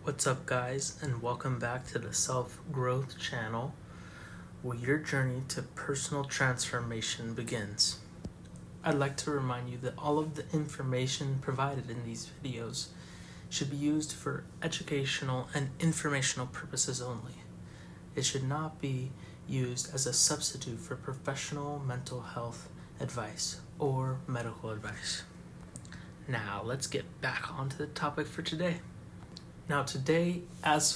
What's up, guys, and welcome back to the Self-Growth channel, where your journey to personal transformation begins. I'd like to remind you that all of the information provided in these videos should be used for educational and informational purposes only. It should not be used as a substitute for professional mental health advice or medical advice. Now, let's get back onto the topic for today. Now today, as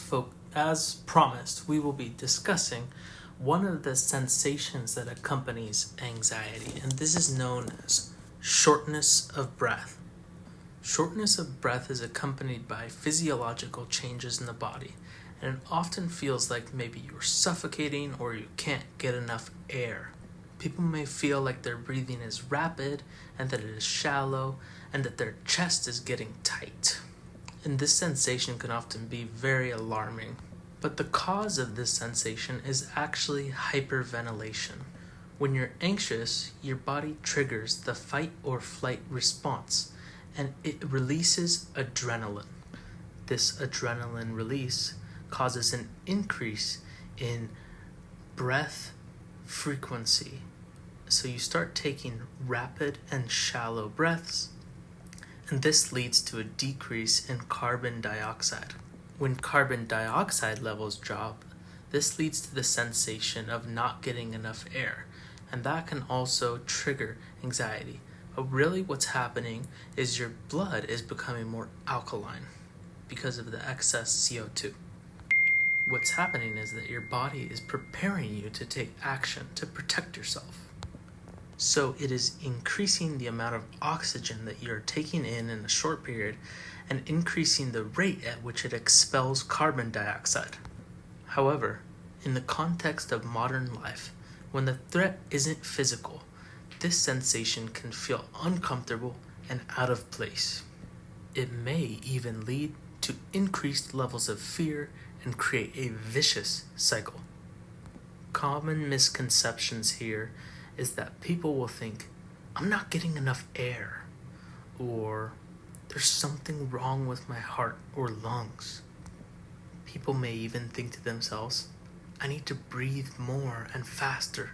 promised, we will be discussing one of the sensations that accompanies anxiety, and this is known as shortness of breath. Shortness of breath is accompanied by physiological changes in the body, and it often feels like maybe you're suffocating or you can't get enough air. People may feel like their breathing is rapid and that it is shallow and that their chest is getting tight. And this sensation can often be very alarming. But the cause of this sensation is actually hyperventilation. When you're anxious, your body triggers the fight or flight response, and it releases adrenaline. This adrenaline release causes an increase in breath frequency. So you start taking rapid and shallow breaths, and this leads to a decrease in carbon dioxide. When carbon dioxide levels drop, this leads to the sensation of not getting enough air, and that can also trigger anxiety. But really what's happening is your blood is becoming more alkaline because of the excess CO2. What's happening is that your body is preparing you to take action to protect yourself. So it is increasing the amount of oxygen that you're taking in a short period and increasing the rate at which it expels carbon dioxide. However, in the context of modern life, when the threat isn't physical, this sensation can feel uncomfortable and out of place. It may even lead to increased levels of fear and create a vicious cycle. Common misconceptions here is that people will think, I'm not getting enough air, or there's something wrong with my heart or lungs. People may even think to themselves, I need to breathe more and faster.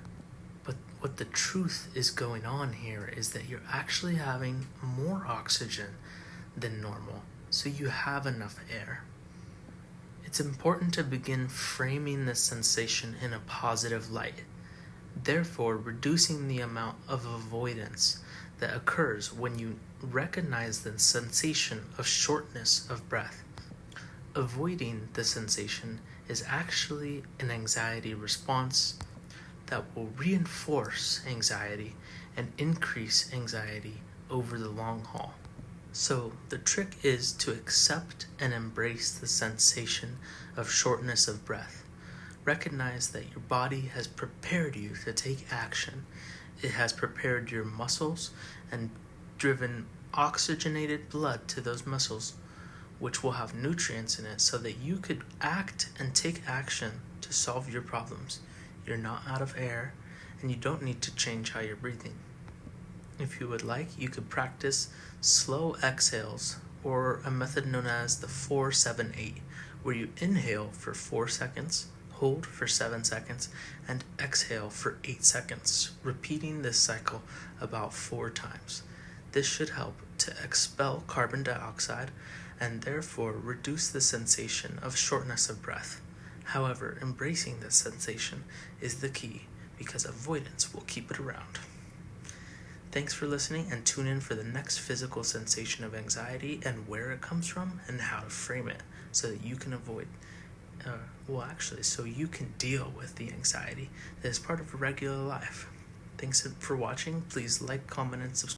But what the truth is going on here is that you're actually having more oxygen than normal, so you have enough air. It's important to begin framing this sensation in a positive light, therefore reducing the amount of avoidance that occurs when you recognize the sensation of shortness of breath. Avoiding the sensation is actually an anxiety response that will reinforce anxiety and increase anxiety over the long haul. So the trick is to accept and embrace the sensation of shortness of breath. Recognize that your body has prepared you to take action. It has prepared your muscles and driven oxygenated blood to those muscles, which will have nutrients in it so that you could act and take action to solve your problems. You're not out of air, and you don't need to change how you're breathing. If you would like, you could practice slow exhales, or a method known as the 4-7-8, where you inhale for 4 seconds, hold for 7 seconds, and exhale for 8 seconds, repeating this cycle about 4 times. This should help to expel carbon dioxide and therefore reduce the sensation of shortness of breath. However, embracing this sensation is the key because avoidance will keep it around. Thanks for listening, and tune in for the next physical sensation of anxiety and where it comes from and how to frame it so that you can avoid so you can deal with the anxiety that is part of regular life. Thanks for watching. Please like, comment, and subscribe.